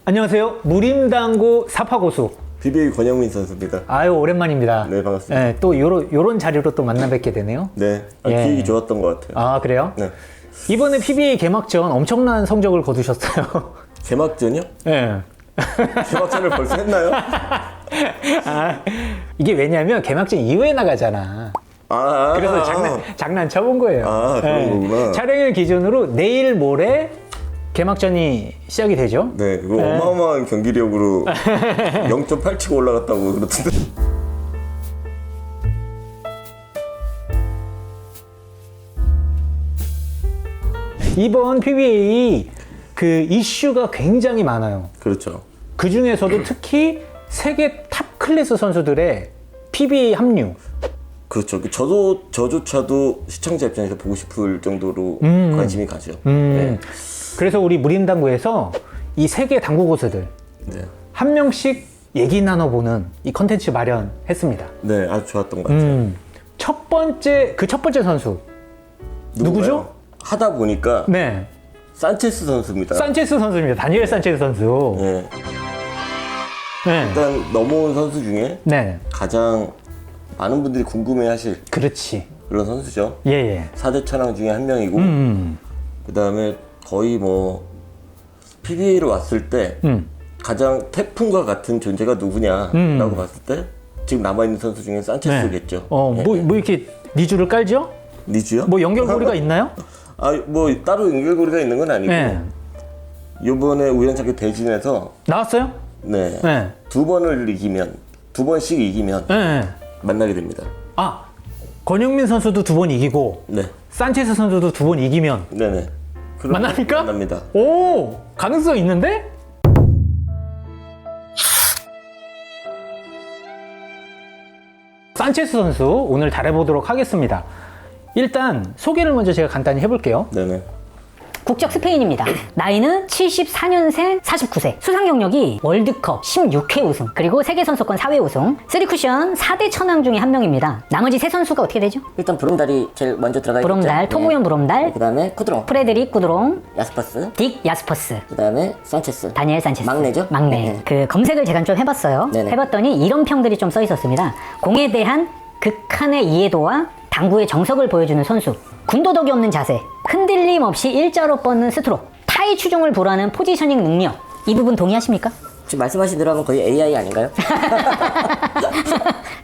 안녕하세요. 무림당구 사파고수 PBA 권영민 선수입니다. 아유 오랜만입니다. 네, 반갑습니다. 네, 또 요런 자리로 또 만나 뵙게 되네요. 네, 예. 기획이 좋았던 것 같아요. 아 그래요? 네. 이번에 PBA 개막전 엄청난 성적을 거두셨어요. 개막전이요? 네. 개막전을 벌써 했나요? 아, 이게 왜냐면 개막전 이후에 나가잖아. 그래서 장난 쳐본 거예요. 그런 거구나. 촬영일 기준으로 내일 모레 개막전이 시작이 되죠. 네, 이거 어마어마한 경기력으로 0.8 치고 올라갔다고 그러던데. 이번 PBA 그 이슈가 굉장히 많아요. 그렇죠. 그 중에서도 특히 세계 탑 클래스 선수들의 PBA 합류. 그렇죠. 저조차도 시청자 입장에서 보고 싶을 정도로 관심이 가죠. 네. 그래서 우리 무림당구에서 이 세계 당구 고수들 네. 한 명씩 얘기 나눠보는 이 컨텐츠 마련했습니다. 네, 아주 좋았던 것 같아요. 첫 번째 선수 누구죠? 하다 보니까 네, 산체스 선수입니다. 산체스 선수입니다. 다니엘 산체스 선수. 네. 네, 일단 넘어온 선수 중에 네, 가장 많은 분들이 궁금해하실 그렇지. 그런 선수죠. 예. 4대 천왕 중에 한 명이고 그 다음에 거의 뭐 PBA로 왔을 때 가장 태풍과 같은 존재가 누구냐라고 봤을 때 지금 남아있는 선수 중에 산체스겠죠. 네. 네. 뭐 이렇게 니주를 깔죠? 니즈요? 뭐 연결고리가 있나요? 뭐 따로 연결고리가 있는 건 아니고 네. 요번에 우연찮게 대진에서 나왔어요? 네. 네. 두 번씩 이기면 네. 만나게 됩니다. 아, 권영민 선수도 2번 이기고 네. 산체스 선수도 2번 이기면 네네. 만납니까? 만납니다. 오, 가능성 있는데? 산체스 선수 오늘 잘해보도록 하겠습니다. 일단 소개를 먼저 제가 간단히 해볼게요. 네네. 국적 스페인입니다. 나이는 74년생 49세. 수상 경력이 월드컵 16회 우승, 그리고 세계선수권 4회 우승, 3쿠션 4대 천왕 중에 한 명입니다. 나머지 세 선수가 어떻게 되죠? 일단 브롬달이 제일 먼저 들어가 있죠. 브롬달, 토모연 브롬달, 그 다음에 쿠드롱, 프레드릭 구드롱, 야스퍼스, 딕 야스퍼스, 그 다음에 산체스. 다니엘 산체스. 막내죠? 막내. 네. 그 검색을 제가 좀 해봤어요. 네네. 해봤더니 이런 평들이 좀 써 있었습니다. 공에 대한 극한의 이해도와 당구의 정석을 보여주는 선수, 군더더기 없는 자세, 흔들림 없이 일자로 뻗는 스트로크, 타의 추종을 불허하는 포지셔닝 능력. 이 부분 동의하십니까? 지금 말씀하신 대로 하면 거의 AI 아닌가요?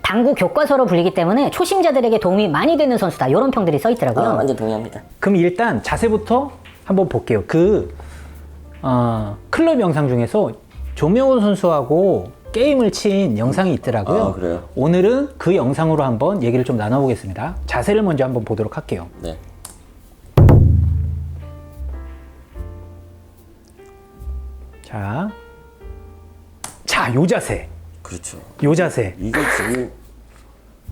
당구 교과서로 불리기 때문에 초심자들에게 도움이 많이 되는 선수다. 이런 평들이 써 있더라고요. 완전 동의합니다. 그럼 일단 자세부터 한번 볼게요. 클럽 영상 중에서 조명훈 선수하고 게임을 친 영상이 있더라고요. 아, 그래요? 오늘은 그 영상으로 한번 얘기를 좀 나눠보겠습니다. 자세를 먼저 한번 보도록 할게요. 네. 요 자세. 그렇죠. 요 자세. 이거 지금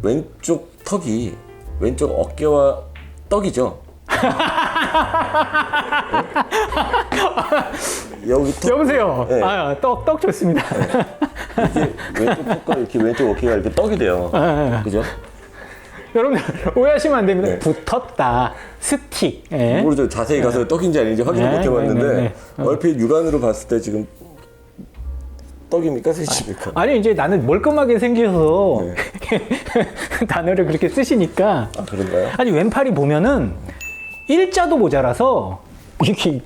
왼쪽 턱이 왼쪽 어깨와 떡이죠. 여기 턱. 여보세요. 네. 떡 좋습니다. 이게 왼쪽 턱과 이렇게 왼쪽 어깨가 이렇게 떡이 돼요. 그죠? 여러분들 오해하시면 안 됩니다. 네. 붙었다. 스틱. 예. 모르죠. 자세히 가서 떡인지 아닌지 확인을 네, 못 해봤는데 네. 얼핏 육안으로 봤을 때 지금 떡입니까? 스틱입니까? 아니 이제 나는 멀끔하게 생겨서 네. 단어를 그렇게 쓰시니까. 그런가요? 아니 왼팔이 보면은 일자도 모자라서 이렇게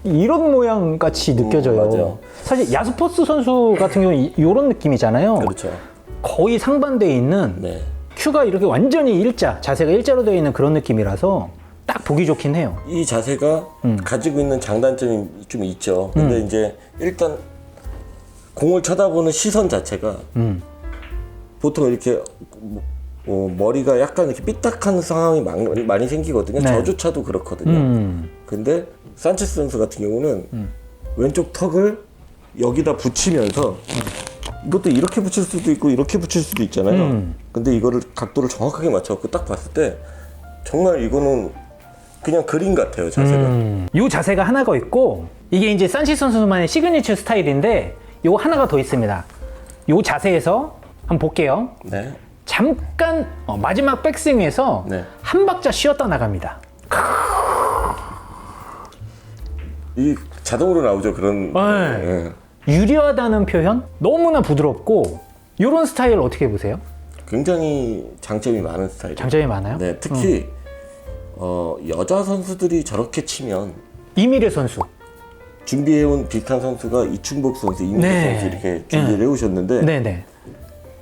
이런 모양 같이 느껴져요. 맞아요. 사실 야스퍼스 선수 같은 경우는 이런 느낌이잖아요. 그렇죠. 거의 상반되어 있는 네. 큐가 이렇게 완전히 자세가 일자로 되어 있는 그런 느낌이라서 딱 보기 좋긴 해요. 이 자세가 가지고 있는 장단점이 좀 있죠. 근데 이제 일단 공을 쳐다보는 시선 자체가 보통 이렇게 머리가 약간 이렇게 삐딱한 상황이 많이 생기거든요. 네. 저조차도 그렇거든요. 근데 산체스 선수 같은 경우는 왼쪽 턱을 여기다 붙이면서 이것도 이렇게 붙일 수도 있고 이렇게 붙일 수도 있잖아요. 근데 이거를 각도를 정확하게 맞춰갖고 딱 봤을 때 정말 이거는 그냥 그림 같아요, 자세가. 이 자세가 하나가 있고 이게 이제 산체스 선수만의 시그니처 스타일인데 요 하나가 더 있습니다. 요 자세에서 한번 볼게요. 네. 잠깐 마지막 백스윙에서 네. 한 박자 쉬었다 나갑니다. 이 자동으로 나오죠 그런. 네. 예. 유려하다는 표현? 너무나 부드럽고 이런 스타일 어떻게 보세요? 굉장히 장점이 많은 스타일이에요. 장점이 많아요? 네, 특히 여자 선수들이 저렇게 치면 이미래 선수. 준비해온 비슷한 선수가 이충복 선수, 이민재 네. 선수 이렇게 준비를 해오셨는데 네네.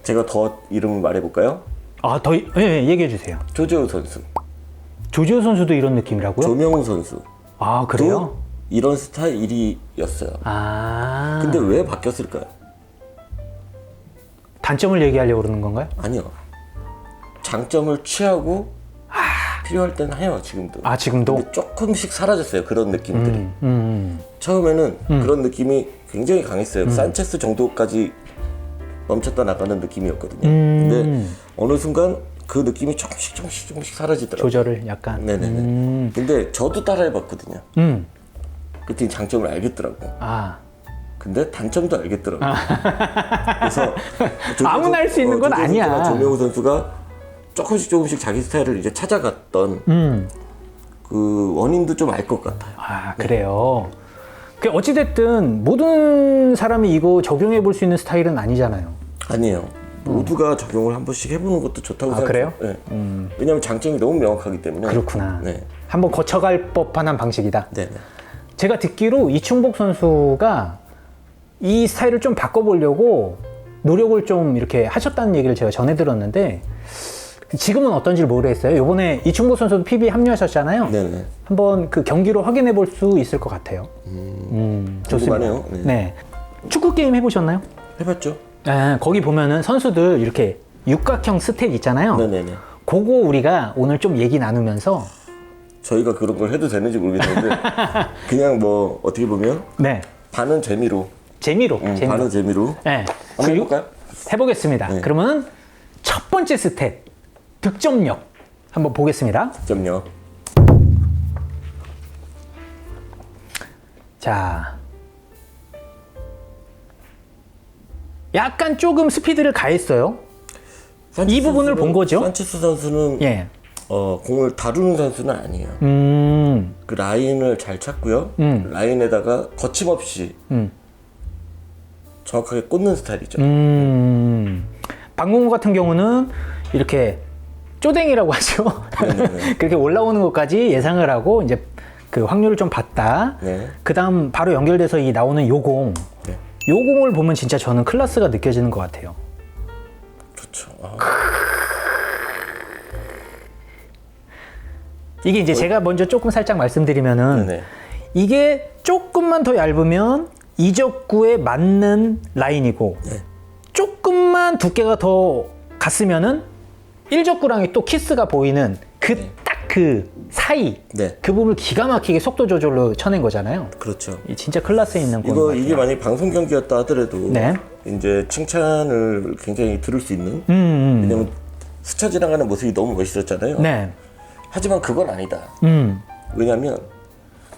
제가 더 이름을 말해볼까요? 아, 더, 예, 얘기해 주세요. 조재호 선수, 조지호 선수도 이런 느낌이라고요? 조명우 선수 아, 그래요? 또 이런 스타일이었어요. 아. 근데 왜 바뀌었을까요? 단점을 얘기하려고 그러는 건가요? 아니요. 장점을 취하고 필요할 땐 해요 지금도. 아, 지금도? 근데 조금씩 사라졌어요 그런 느낌들이. 처음에는 그런 느낌이 굉장히 강했어요. 산체스 정도까지 멈췄다 나가는 느낌이었거든요. 근데 어느 순간 그 느낌이 조금씩 사라지더라고요. 조절을 약간. 네네네. 근데 저도 따라해봤거든요. 그때 장점을 알겠더라고요. 아. 근데 단점도 알겠더라고요. 그래서 아무나 할 수 있는 건 아니야. 조명우 선수가 조금씩 자기 스타일을 이제 찾아갔던 그 원인도 좀 알 것 같아요. 아, 그래요. 그 어찌됐든 모든 사람이 이거 적용해 볼 수 있는 스타일은 아니잖아요. 아니에요. 모두가 적용을 한 번씩 해보는 것도 좋다고 생각해요. 그래요? 네. 왜냐하면 장점이 너무 명확하기 때문에. 그렇구나. 네. 한번 거쳐갈 법한 방식이다. 네네. 제가 듣기로 이충복 선수가 이 스타일을 좀 바꿔보려고 노력을 좀 이렇게 하셨다는 얘기를 제가 전해 들었는데 지금은 어떤지 모르겠어요. 이번에 이충복 선수도 PB 합류하셨잖아요. 네네. 한번 그 경기로 확인해 볼 수 있을 것 같아요. 좋습니다. 궁금하네요. 네. 네. 축구 게임 해보셨나요? 해봤죠? 네, 거기 보면은 선수들 이렇게 육각형 스탯 있잖아요. 네네네. 그거 우리가 오늘 좀 얘기 나누면서 저희가 그런 걸 해도 되는지 모르겠는데 그냥 뭐 어떻게 보면 네 반은 재미로. 재미로 반은 재미로. 네. 한번 해볼까요? 해보겠습니다. 네. 그러면 첫 번째 스탯 득점력 한번 보겠습니다. 점요. 자, 약간 조금 스피드를 가했어요. 이 부분을 본 거죠? 산체스 선수는 예. 공을 다루는 선수는 아니에요. 그 라인을 잘 찾고요. 라인에다가 거침없이 정확하게 꽂는 스타일이죠. 박문호 같은 경우는 이렇게 쪼댕이라고 하죠. 그렇게 올라오는 것까지 예상을 하고 이제 그 확률을 좀 봤다. 네. 그 다음 바로 연결돼서 이 나오는 요공. 네. 요공을 보면 진짜 저는 클래스가 느껴지는 것 같아요. 그렇죠. 이게 이제 제가 먼저 조금 살짝 말씀드리면은 네네. 이게 조금만 더 얇으면 이적구에 맞는 라인이고 네. 조금만 두께가 더 갔으면은 일적구랑이 또 키스가 보이는 그 딱 그 사이 네. 그 부분을 기가 막히게 속도 조절로 쳐낸 거잖아요. 그렇죠. 이 진짜 클래스에 있는 공인 이게 만약 방송 경기였다 하더라도 네. 이제 칭찬을 굉장히 들을 수 있는. 왜냐면 스쳐 지나가는 모습이 너무 멋있었잖아요. 네. 하지만 그건 아니다. 왜냐면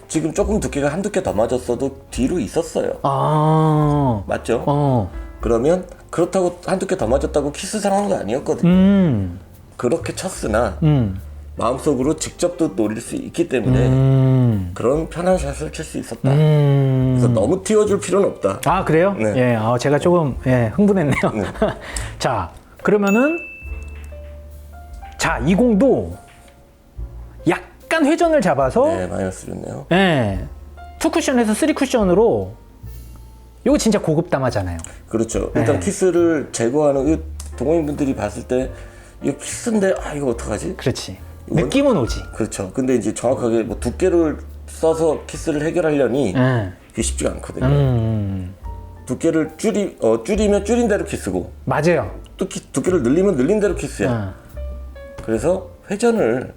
지금 조금 두께가 한두 개 더 맞았어도 뒤로 있었어요. 아. 맞죠? 그러면 그렇다고 한두 개 더 맞았다고 키스 상황도 아니었거든요. 그렇게 쳤으나 마음속으로 직접 또 노릴 수 있기 때문에 그런 편한 샷을 칠 수 있었다. 그래서 너무 띄워줄 필요는 없다. 아, 그래요? 네. 예, 제가 조금 흥분했네요. 자, 그러면은 이 공도 약간 회전을 잡아서 네, 마이너스 줬네요. 예, 2쿠션에서 3쿠션으로 이거 진짜 고급 담화잖아요. 그렇죠. 일단 키스를 제거하는 이 동호인분들이 봤을 때 이거 키스인데 이거 어떡하지? 그렇지. 느낌은 오지. 그렇죠. 근데 이제 정확하게 뭐 두께를 써서 키스를 해결하려니 그게 쉽지가 않거든요. 두께를 줄이면 줄인 대로 키스고 맞아요. 또 두께를 늘리면 늘린 대로 키스야. 그래서 회전을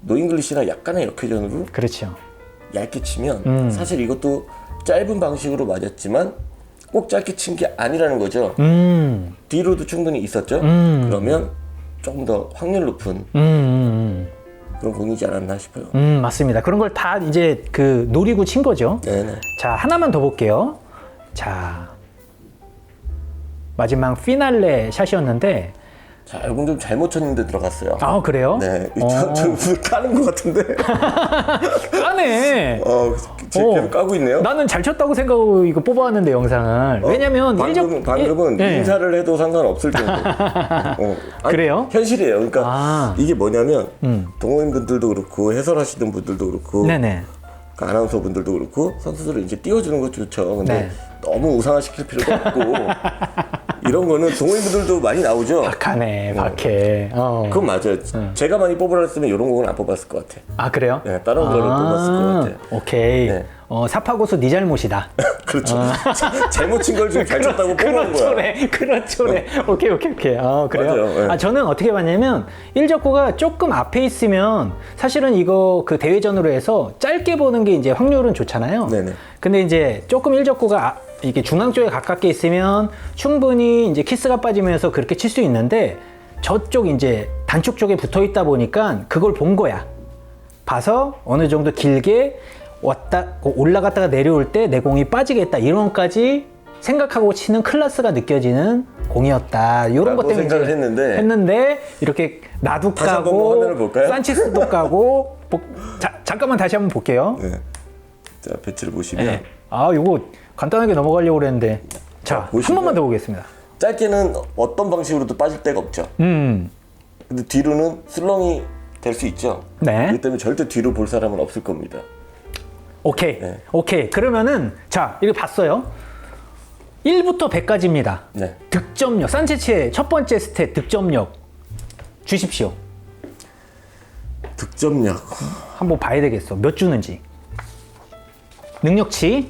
노잉글리시나 약간의 역회전으로 그렇죠. 얇게 치면 사실 이것도 짧은 방식으로 맞았지만 꼭 짧게 친 게 아니라는 거죠. 뒤로도 충분히 있었죠. 그러면 조금 더 확률 높은 그런 공이지 않았나 싶어요. 맞습니다. 그런 걸 다 이제 그 노리고 친 거죠. 네네. 자, 하나만 더 볼게요. 자, 마지막 피날레 샷이었는데 자, 이건 좀 잘못 쳤는데 들어갔어요. 아, 그래요? 네, 저 까는 것 같은데. 까네. 제대로 까고 있네요. 나는 잘 쳤다고 생각하고 이거 뽑아왔는데 영상을. 왜냐면 방금은 예. 인사를 해도 상관없을 정도. 아니, 그래요? 현실이에요. 그러니까 이게 뭐냐면 동호인분들도 그렇고 해설하시는 분들도 그렇고 네네. 그 아나운서 분들도 그렇고 선수들을 이제 띄워주는 것도 좋죠. 근데 네. 너무 우상화시킬 필요도 없고 이런 거는 동호인분들도 많이 나오죠. 박하네, 박해. 그건 맞아요. 제가 많이 뽑으라 했으면 이런 곡은 안 뽑았을 것 같아. 아, 그래요? 네, 다른 거를 뽑았을 것 같아요. 오케이. 네. 사파고수 네 잘못이다. 그렇죠. 잘못 친 걸 좀 잘 쳤다고 뽑은 거야. 그렇죠래. 오케이. 그래요? 맞아요. 네. 저는 어떻게 봤냐면 1적구가 조금 앞에 있으면 사실은 이거 그 대회전으로 해서 짧게 보는 게 이제 확률은 좋잖아요. 네네. 근데 이제 조금 1적구가 이게 중앙 쪽에 가깝게 있으면 충분히 이제 키스가 빠지면서 그렇게 칠 수 있는데 저쪽 이제 단축 쪽에 붙어 있다 보니까 그걸 본 거야. 봐서 어느 정도 길게 올라갔다가 내려올 때 내 공이 빠지겠다 이런까지 생각하고 치는 클래스가 느껴지는 공이었다. 이런 것 때문에 생각을 했는데 이렇게 나도 다시 한번 까고 화면을 볼까요? 산체스도 까고 잠깐만 다시 한번 볼게요. 네. 자, 배치를 보시면 네. 요거 간단하게 넘어가려고 그랬는데 자, 한 보시면 번만 더 보겠습니다. 짧게는 어떤 방식으로도 빠질 데가 없죠. 근데 뒤로는 슬렁이 될 수 있죠. 네. 그렇기 때문에 절대 뒤로 볼 사람은 없을 겁니다. 오케이. 네. 오케이. 그러면은 자, 이거 봤어요. 1부터 100까지입니다. 네. 득점력, 산체치의 첫 번째 스탯 득점력 주십시오. 득점력 한번 봐야 되겠어. 몇 주는지. 능력치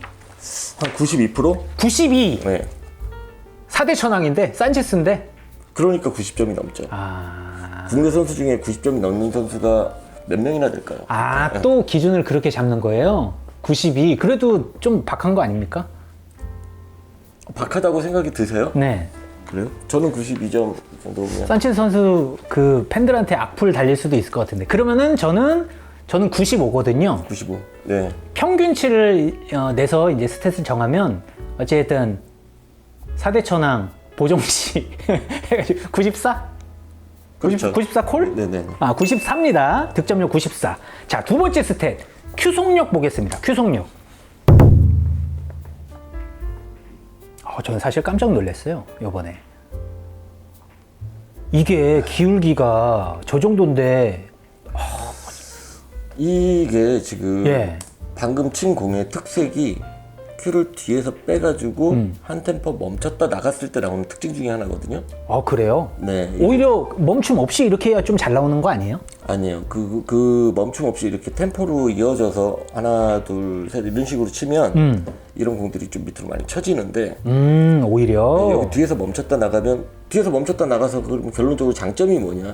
한 92%? 92. 네. 4대 천왕인데 산체스인데. 그러니까 90점이 넘죠. 국내 선수 중에 90점이 넘는 선수가 몇 명이나 될까요? 또 기준을 그렇게 잡는 거예요. 92. 그래도 좀 박한 거 아닙니까? 박하다고 생각이 드세요? 네. 그래요? 저는 92점 정도면. 산체스 선수 그 팬들한테 악플 달릴 수도 있을 것 같은데. 그러면은 저는 95거든요. 95. 네. 평균치를 내서 이제 스탯을 정하면 어쨌든 4대 천왕 보정치 해가지고 94? 그렇죠. 94 콜? 네네. 94입니다. 득점력 94. 자, 두 번째 스탯. 큐속력 보겠습니다. 큐속력. 저는 사실 깜짝 놀랐어요. 요번에. 이게 기울기가 저 정도인데. 이게 지금 예. 방금 친 공의 특색이 큐를 뒤에서 빼가지고 한 템포 멈췄다 나갔을 때 나오는 특징 중에 하나거든요. 그래요? 네. 오히려 멈춤 없이 이렇게 해야 좀 잘 나오는 거 아니에요? 아니에요. 그 멈춤 없이 이렇게 템포로 이어져서 하나, 둘, 셋 이런 식으로 치면 이런 공들이 좀 밑으로 많이 쳐지는데 오히려. 여기 뒤에서 멈췄다 나가면 뒤에서 멈췄다 나가서 그러면 결론적으로 장점이 뭐냐?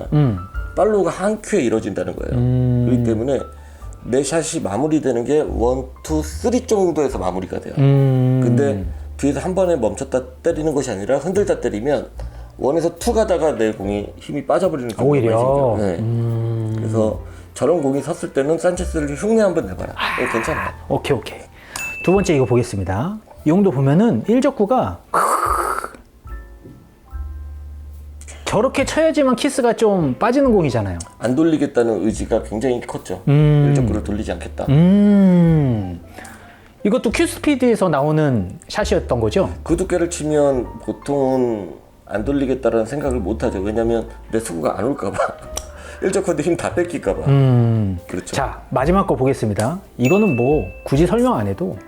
팔로우가 한 큐에 이루어진다는 거예요. 그렇기 때문에 내 샷이 마무리되는 게 1, 2, 3 정도에서 마무리가 돼요. 근데 뒤에서 한 번에 멈췄다 때리는 것이 아니라 흔들다 때리면 1에서 2 가다가 내 공이 힘이 빠져버리는 경우가 오히려. 많이 생겨요. 네. 그래서 저런 공이 섰을 때는 산체스를 흉내 한번 내봐라. 괜찮아요. 오케이. 두 번째 이거 보겠습니다. 이 정도 보면은 1적구가 저렇게 쳐야지만 키스가 좀 빠지는 공이잖아요. 안 돌리겠다는 의지가 굉장히 컸죠. 1적구를 돌리지 않겠다. 이것도 큐스피드에서 나오는 샷이었던 거죠? 그 두께를 치면 보통은 안 돌리겠다라는 생각을 못 하죠. 왜냐면 내 수구가 안 올까봐. 1적구한테 힘 다 뺏길까봐. 그렇죠. 자, 마지막 거 보겠습니다. 이거는 뭐 굳이 설명 안 해도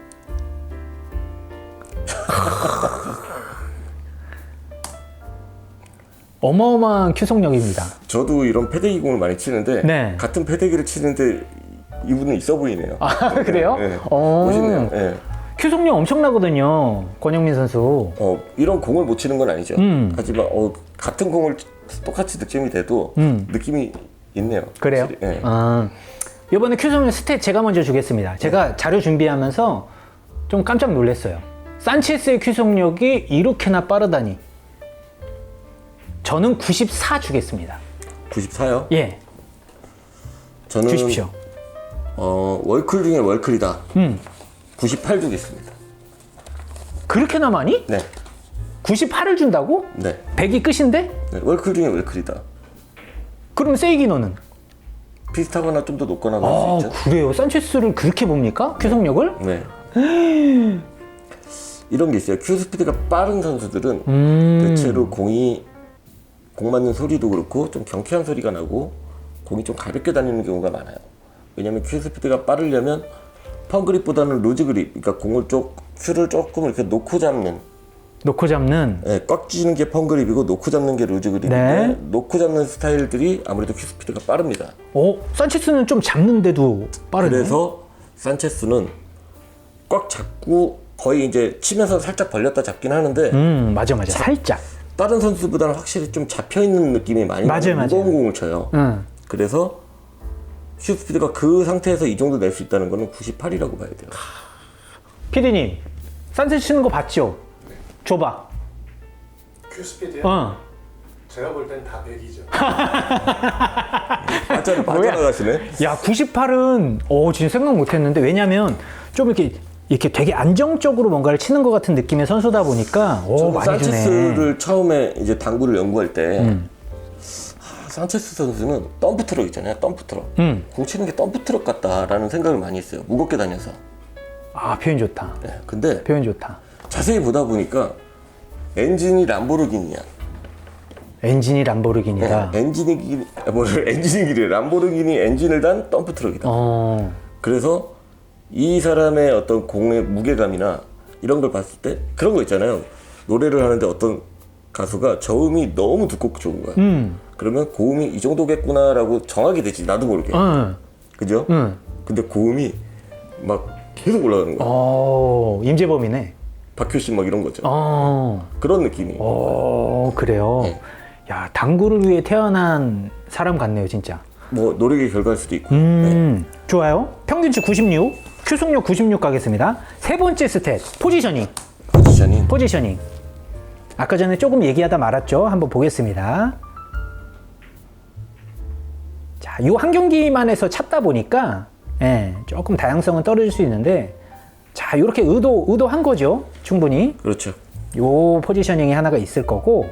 어마어마한 큐속력입니다. 저도 이런 패대기 공을 많이 치는데 네. 같은 패대기를 치는데 이분은 있어 보이네요. 그래요? 네. 멋있네요. 네. 큐속력 엄청나거든요. 권영민 선수. 이런 공을 못 치는 건 아니죠. 하지만 같은 공을 똑같이 득점이 돼도 느낌이 있네요. 그래요? 확실히. 네. 이번에 큐속력 스탯 제가 먼저 주겠습니다. 제가 자료 준비하면서 좀 깜짝 놀랐어요. 산체스의 큐속력이 이렇게나 빠르다니. 저는 94 주겠습니다. 94요? 예, 저는 주십시오. 월클 중에 월클이다. 98 주겠습니다. 그렇게나 많이? 네. 98을 준다고? 네. 100이 끝인데? 네. 월클 중에 월클이다. 그럼 세이기노는? 비슷하거나 좀 더 높거나 그럴 아, 수 있죠. 그래요? 산체스를 그렇게 봅니까? 큐속력을? 네. 이런 게 있어요. 큐 스피드가 빠른 선수들은 대체로 공 맞는 소리도 그렇고 좀 경쾌한 소리가 나고 공이 좀 가볍게 다니는 경우가 많아요. 왜냐면 큐 스피드가 빠르려면 펀그립보다는 로즈 그립, 그러니까 큐를 조금 이렇게 놓고 잡는, 네, 꽉 쥐는 게 펀그립이고 놓고 잡는 게 로즈 그립인데 네. 놓고 잡는 스타일들이 아무래도 큐 스피드가 빠릅니다. 산체스는 좀 잡는데도 빠르네. 그래서 산체스는 꽉 잡고 거의 이제 치면서 살짝 벌렸다 잡긴 하는데 맞아. 살짝. 다른 선수보다는 확실히 좀 잡혀있는 느낌이 많이 맞아요, 나요. 무거운 공을 쳐요. 그래서 슛 스피드가 그 상태에서 이 정도 낼 수 있다는 거는 98이라고 봐야 돼요. 피디님, 산체스 치는 거 봤죠? 줘봐. 큐 스피드요? 제가 볼 땐 다 100이죠. 빠져나가시네. 야, 98은 진짜 생각 못했는데, 왜냐면 좀 이렇게 되게 안정적으로 뭔가를 치는 것 같은 느낌의 선수다 보니까 저는 많이 주네. 산체스를 처음에 이제 당구를 연구할 때 산체스 선수는 덤프 트럭 있잖아요. 덤프 트럭. 공 치는 게 덤프 트럭 같다라는 생각을 많이 했어요. 무겁게 다녀서. 아, 표현 좋다. 네, 근데 표현 좋다. 자세히 보다 보니까 엔진이 람보르기니야. 엔진이 람보르기니다. 엔진이길래 람보르기니 엔진을 단 덤프 트럭이다. 그래서 이 사람의 어떤 공의 무게감이나 이런 걸 봤을 때 그런 거 있잖아요. 노래를 하는데 어떤 가수가 저음이 너무 두껍고 좋은 거야. 그러면 고음이 이 정도겠구나라고 정하게 되지. 나도 모르게. 그죠? 근데 고음이 막 계속 올라가는 거야. 임재범이네. 박효신 막 이런 거죠. 그런 느낌이. 그래요. 네. 야, 당구를 위해 태어난 사람 같네요, 진짜. 뭐 노력의 결과일 수도 있고. 좋아요. 평균치 96, 큐속력 96 가겠습니다. 세 번째 스탯, 포지셔닝. 포지셔닝. 아까 전에 조금 얘기하다 말았죠. 한번 보겠습니다. 자, 요 한 경기만 해서 찾다 보니까 조금 다양성은 떨어질 수 있는데, 자, 요렇게 의도한 거죠. 충분히. 그렇죠. 요 포지셔닝이 하나가 있을 거고,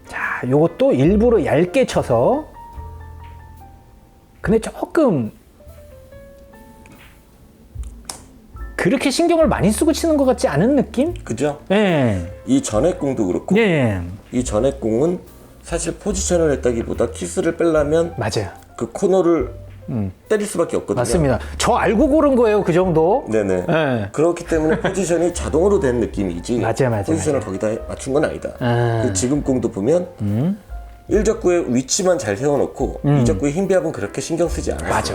자, 요것도 일부러 얇게 쳐서, 근데 조금 그렇게 신경을 많이 쓰고 치는 것 같지 않은 느낌? 그죠? 예. 이 전액 공도 그렇고 예. 이 전액 공은 사실 포지션을 했다기보다 키스를 빼려면 맞아요. 그 코너를 때릴 수밖에 없거든요. 맞습니다. 저 알고 고른 거예요, 그 정도. 네네. 예. 그렇기 때문에 포지션이 자동으로 된 느낌이지. 맞아요. 포지션을 거기다 맞춘 건 아니다. 아. 그 지금 공도 보면 1적구의 위치만 잘 세워놓고 2적구의 힘 배합은 그렇게 신경 쓰지 않아요. 맞아.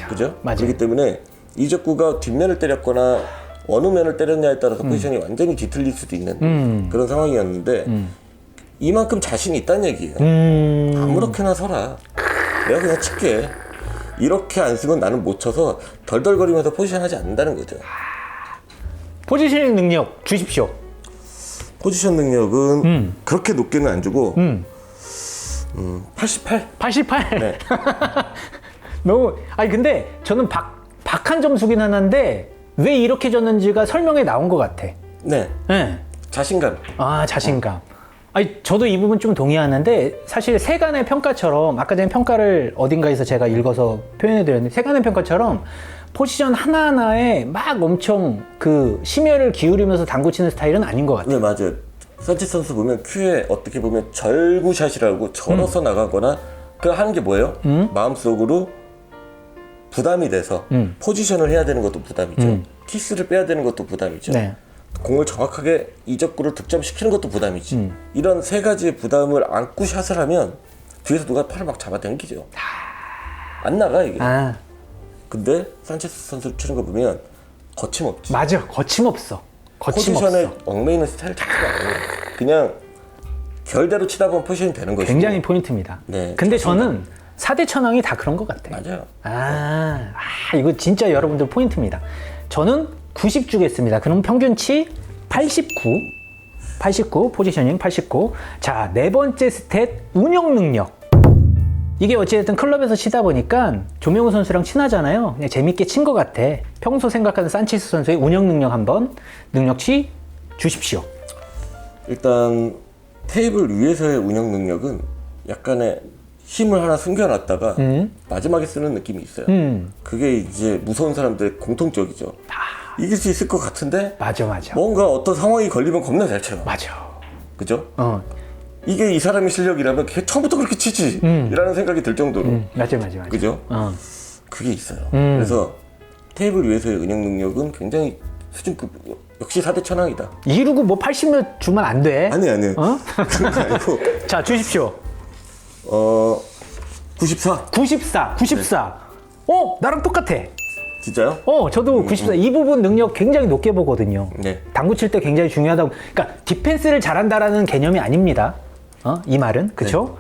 그죠? 맞아요. 그렇기 때문에 2적구가 뒷면을 때렸거나 어느 면을 때렸냐에 따라서 포지션이 완전히 뒤틀릴 수도 있는 그런 상황이었는데 이만큼 자신이 있다는 얘기예요. 아무렇게나 서라. 내가 그냥 칠게. 이렇게 안 쓰면 나는 못 쳐서 덜덜거리면서 포지션 하지 않는다는 거죠. 포지셔닝 능력 주십시오. 포지션 능력은 그렇게 높게는 안 주고 88? 88. 네. 너무 근데 저는 박한 점수긴 하는데 왜 이렇게 줬는지가 설명에 나온 것 같아. 네. 네. 자신감. 자신감. 저도 이 부분 좀 동의하는데 사실 세간의 평가처럼 아까 전에 평가를 어딘가에서 제가 읽어서 표현해드렸는데 세간의 평가처럼 포지션 하나하나에 막 엄청 그 심혈을 기울이면서 당구 치는 스타일은 아닌 것 같아요. 네, 맞아요. 산체스 선수 보면 큐에 어떻게 보면 절구샷이라고 절어서 나가거나 그 하는 게 뭐예요? 마음속으로 부담이 돼서 포지션을 해야 되는 것도 부담이죠. 키스를 빼야 되는 것도 부담이죠. 네. 공을 정확하게 이적구를 득점시키는 것도 부담이지. 이런 세 가지의 부담을 안고 샷을 하면 뒤에서 누가 팔을 막 잡아당기죠. 안 나가 이게. 근데 산체스 선수 치는 거 보면 거침없지. 맞아. 거침없어. 포지션에 얽매이는 스타일 자체가 아니에요. 그냥 결대로 치다 보면 포지션이 되는 거죠. 굉장히 포인트입니다. 네, 근데 저는 4대 천왕이 다 그런 것 같아요. 맞아요. 이거 진짜 여러분들 포인트입니다. 저는 90 주겠습니다. 그럼 평균치 89 포지셔닝 89. 자, 네 번째 스탯 운영 능력. 이게 어찌됐든 클럽에서 치다 보니까 조명우 선수랑 친하잖아요. 그냥 재밌게 친 것 같아. 평소 생각하는 산체스 선수의 운영 능력 한번 능력치 주십시오. 일단 테이블 위에서의 운영 능력은 약간의 힘을 하나 숨겨놨다가 마지막에 쓰는 느낌이 있어요. 그게 이제 무서운 사람들의 공통적이죠. 이길 수 있을 것 같은데 맞아. 뭔가 어떤 상황이 걸리면 겁나 잘 쳐요. 맞아. 그죠? 이게 이 사람의 실력이라면 걔 처음부터 그렇게 치지 이라는 생각이 들 정도로 맞아. 그죠? 그게 있어요. 그래서 테이블 위에서의 운영 능력은 굉장히 수준급, 역시 4대 천왕이다. 이루고 뭐 80몇 주면 안 돼. 아니에요. 그런 거 아니고. 자, 주십시오. 94. 94. 나랑 똑같아. 진짜요? 저도 94. 이 부분 능력 굉장히 높게 보거든요. 네. 당구 칠 때 굉장히 중요하다고. 그러니까 디펜스를 잘한다라는 개념이 아닙니다. 이 말은. 그쵸?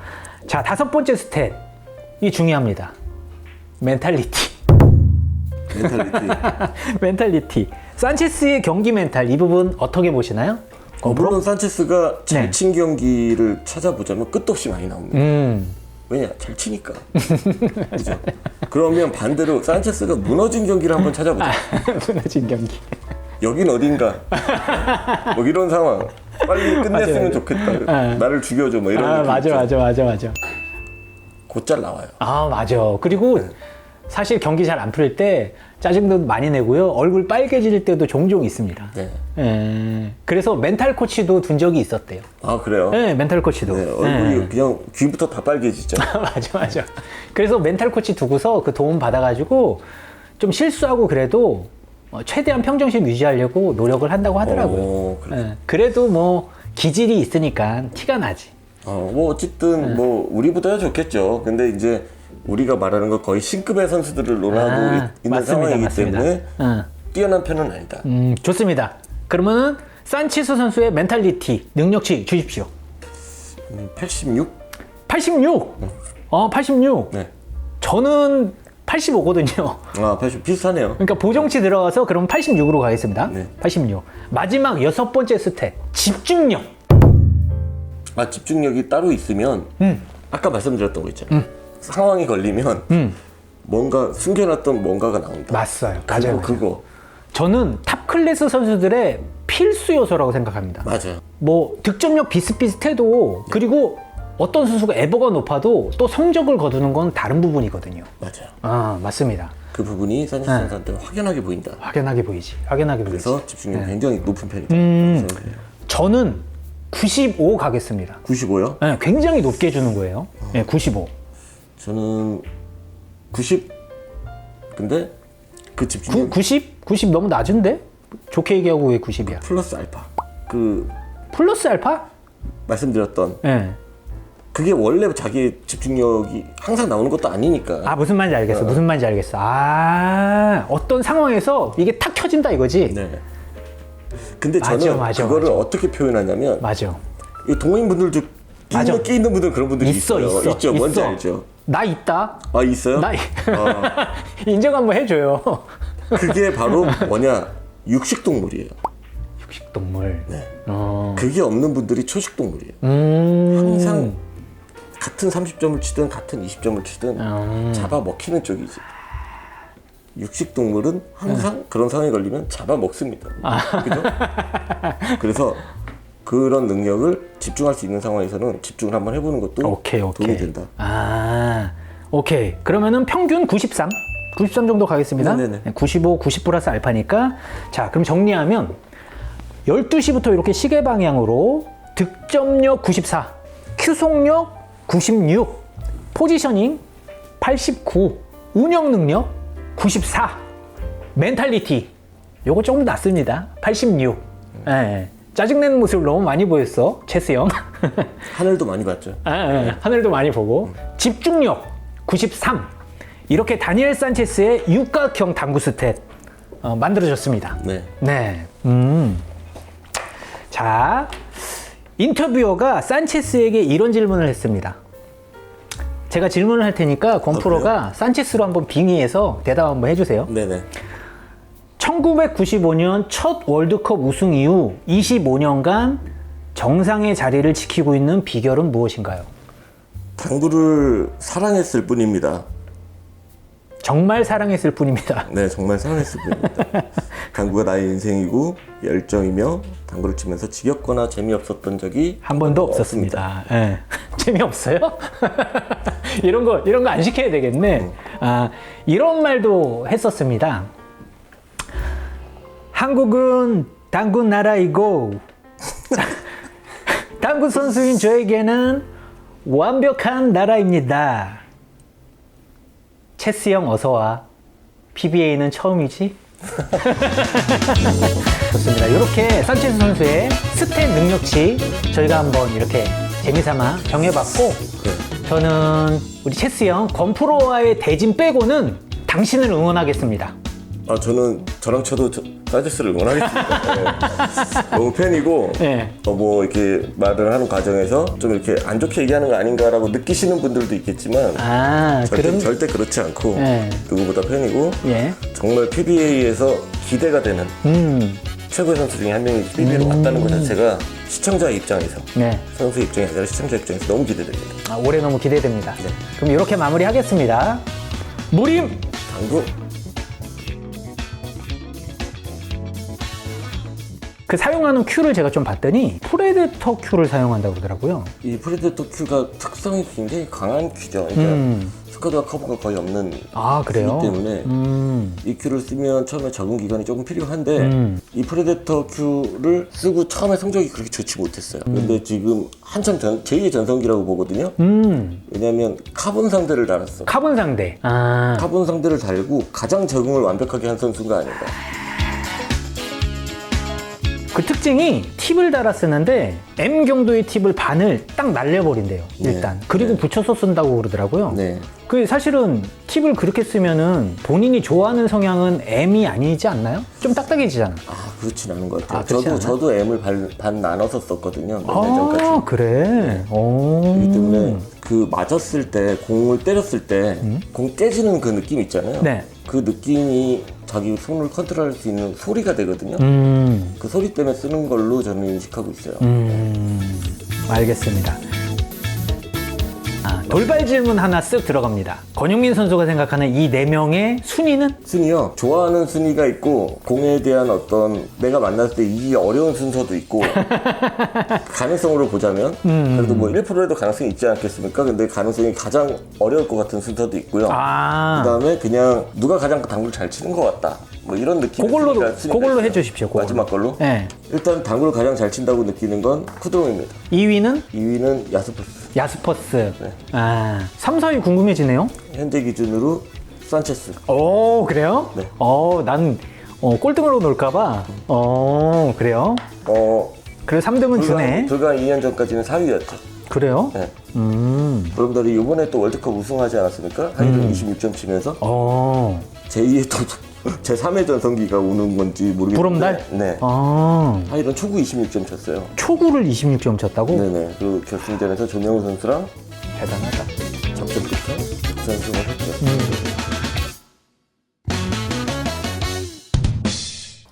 자, 5번째 스탯. 이 중요합니다. 멘탈리티. 멘탈리티. 산체스의 경기 멘탈 이 부분 어떻게 보시나요? 물론 산체스가 잘 네. 친 경기를 찾아보자면 끝도 없이 많이 나옵니다. 왜냐? 잘 치니까. 그죠? 그러면 반대로 산체스가 무너진 경기를 한번 찾아보자. 무너진 경기. 여긴 어딘가. 뭐 이런 상황. 빨리 끝냈으면 맞아요. 좋겠다. 나를 죽여줘. 뭐 이런 느낌. 맞아. 곧잘 나와요. 맞아. 그리고 사실 경기 잘 안 풀릴 때 짜증도 많이 내고요. 얼굴 빨개질 때도 종종 있습니다. 네. 그래서 멘탈 코치도 둔 적이 있었대요. 아, 그래요? 네, 멘탈 코치도. 네, 얼굴이 그냥 귀부터 다 빨개지죠. 맞아. 그래서 멘탈 코치 두고서 그 도움 받아가지고 좀 실수하고 그래도 최대한 평정심 유지하려고 노력을 한다고 하더라고요. 그래. 그래도 뭐 기질이 있으니까 티가 나지. 뭐 어쨌든 뭐 우리보다야 좋겠죠. 근데 이제 우리가 말하는 거 거의 신급의 선수들을 논하고 있는 맞습니다, 상황이기 맞습니다. 때문에 뛰어난 편은 아니다. 좋습니다. 그러면은 산체스 선수의 멘탈리티 능력치 주십시오. 86? 86. 86. 네. 저는 85거든요. 80 비슷하네요. 그러니까 보정치 들어가서 그럼 86으로 가겠습니다. 네. 86. 마지막 6번째 스탯 집중력. 집중력이 따로 있으면 아까 말씀드렸던 거 있잖아요. 상황이 걸리면 뭔가 숨겨놨던 뭔가가 나온다. 맞아요. 맞아요. 그거. 저는 탑 클래스 선수들의 필수 요소라고 생각합니다. 맞아요. 뭐 득점력 비슷비슷해도 그리고 어떤 선수가 에버가 높아도 또 성적을 거두는 건 다른 부분이거든요. 맞아요. 맞습니다. 그 부분이 산체스 선수한테 확연하게 보인다. 확연하게 보이지. 확연하게 보이지. 그래서 집중력이 굉장히 높은 편이다. 생각해요. 저는 95 가겠습니다. 95요? 네, 굉장히 높게 주는 거예요. 네, 95. 저는 90. 근데 그 집중력 90? 90 너무 낮은데? 좋게 얘기하고 왜 90이야? 플러스 알파. 그 플러스 알파? 말씀드렸던 네. 그게 원래 자기 집중력이 항상 나오는 것도 아니니까. 무슨 말인지 알겠어. 무슨 말인지 알겠어. 어떤 상황에서 이게 탁 켜진다 이거지? 네. 근데 맞아, 저는 맞아, 그거를 맞아. 어떻게 표현하냐면 맞아. 이 동호인분들도 맞아. 끼 있는 분들 그런 분들이 있어요. 있죠. 뭔지 있어. 알죠? 나 있다. 있어요? 인정 한번 해줘요. 그게 바로 뭐냐? 육식동물이에요. 육식동물. 네. 그게 없는 분들이 초식동물이에요. 항상 같은 30점을 치든 같은 20점을 치든 잡아먹히는 쪽이지. 육식동물은 항상 그런 상황에 걸리면 잡아먹습니다. 그죠? 그래서 그런 능력을 집중할 수 있는 상황에서는 집중을 한번 해보는 것도 오케이. 도움이 된다. 오케이. 그러면은 평균 93? 93 정도 가겠습니다. 네네네. 95, 90 플러스 알파니까. 자, 그럼 정리하면 12시부터 이렇게 시계 방향으로 득점력 94, 큐속력 96, 포지셔닝 89, 운영 능력 94, 멘탈리티 요거 조금 낮습니다. 86. 예. 짜증내는 모습을 너무 많이 보였어, 체스 형. 하늘도 많이 봤죠. 하늘도 많이 보고. 집중력 93. 이렇게 다니엘 산체스의 육각형 당구 스탯 만들어졌습니다. 네. 네. 자, 인터뷰어가 산체스에게 이런 질문을 했습니다. 제가 질문을 할 테니까 권프로가 산체스로 한번 빙의해서 대답 한번 해주세요. 네네. 1995년 첫 월드컵 우승 이후 25년간 정상의 자리를 지키고 있는 비결은 무엇인가요? 당구를 사랑했을 뿐입니다. 정말 사랑했을 뿐입니다. 네, 정말 사랑했을 뿐입니다. 당구가 나의 인생이고 열정이며 당구를 치면서 지겹거나 재미없었던 적이 한 번도 없었습니다. 예. 재미없어요? 이런 거 안 시켜야 되겠네. 아, 이런 말도 했었습니다. 한국은 당구 나라이고 당구 선수인 저에게는 완벽한 나라입니다. 체스 형 어서 와. PBA는 처음이지? 좋습니다. 이렇게 산체스 선수의 스탯 능력치 저희가 한번 이렇게 재미삼아 정해봤고, 저는 우리 체스 형 건프로와의 대진 빼고는 당신을 응원하겠습니다. 아, 저는 저랑 쳐도 산체스를 응원하겠습니다. 네. 너무 팬이고 네. 뭐 이렇게 말을 하는 과정에서 좀 이렇게 안 좋게 얘기하는 거 아닌가라고 느끼시는 분들도 있겠지만 아, 절대 그렇지 않고 네. 누구보다 팬이고 예. 정말 PBA에서 기대가 되는 최고의 선수 중에 한 명이 PBA로 왔다는 것 자체가 시청자 입장에서 네. 선수 입장이 아니라 시청자 입장에서 너무 기대됩니다. 아, 올해 너무 기대됩니다. 그럼 이렇게 마무리하겠습니다. 무림! 당구 그 사용하는 큐를 제가 좀 봤더니 프레데터 큐를 사용한다고 그러더라고요. 이 프레데터 큐가 특성이 굉장히 강한 큐죠. 그러니까 스쿼드와 커브가 거의 없는 아, 그래요? 큐이기 때문에 이 큐를 쓰면 처음에 적응 기간이 조금 필요한데 이 프레데터 큐를 쓰고 처음에 성적이 그렇게 좋지 못했어요. 근데 지금 한참 제2의 전성기라고 보거든요. 왜냐하면 카본 상대를 달았어. 카본 상대. 아. 카본 상대를 달고 가장 적응을 완벽하게 한 선수가 아닌가. 그 특징이 팁을 달아 쓰는데 M 경도의 팁을 반을 딱 날려버린대요. 일단. 그리고 붙여서 쓴다고 그러더라고요. 네. 그 사실은 팁을 그렇게 쓰면은 본인이 좋아하는 성향은 M이 아니지 않나요? 좀 딱딱해지잖아. 아, 그렇진 않은 것 같아요. 아, 그렇지 않아요? 저도 M을 반 나눠서 썼거든요. 몇 년 전까지. 아, 그래? 오. 그렇기 때문에 그 맞았을 때, 공을 때렸을 때 공 깨지는 그 느낌 있잖아요. 네. 그 느낌이 자기 손을 컨트롤할 수 있는 소리가 되거든요. 그 소리 때문에 쓰는 걸로 저는 인식하고 있어요. 알겠습니다. 아, 돌발 질문 하나 쓱 들어갑니다. 권용민 선수가 생각하는 이 4명의 순위는? 순위요. 좋아하는 순위가 있고 공에 대한 어떤 내가 만났을 때 이기기 어려운 순서도 있고 가능성으로 보자면 그래도 뭐 1%라도 가능성이 있지 않겠습니까? 근데 가능성이 가장 어려울 것 같은 순서도 있고요. 아, 그다음에 그냥 누가 가장 당구를 잘 치는 것 같다. 뭐 이런 느낌. 그걸로 해주십시오. 그걸로. 마지막 걸로. 네. 일단 당구를 가장 잘 친다고 느끼는 건 쿠드롱입니다. 2위는? 2위는 야스퍼스. 야스퍼스. 네. 아, 3, 4위 궁금해지네요. 현재 기준으로 산체스. 오, 그래요? 네. 난 꼴등으로 놀까봐. 그래요? 그래서 3등은 주네. 불과 2년 전까지는 4위였죠. 그래요? 네. 여러분들이 이번에 또 월드컵 우승하지 않았습니까? 하이든 26점 치면서 제2의 또 제3의 전성기가 오는 건지 모르겠는데. 부럼달? 네. 하이든 초구 26점 쳤어요. 초구를 26점 쳤다고? 네네. 그 결승전에서 조명우 선수랑 대단하다. 접전 끝에 역전승을 했죠.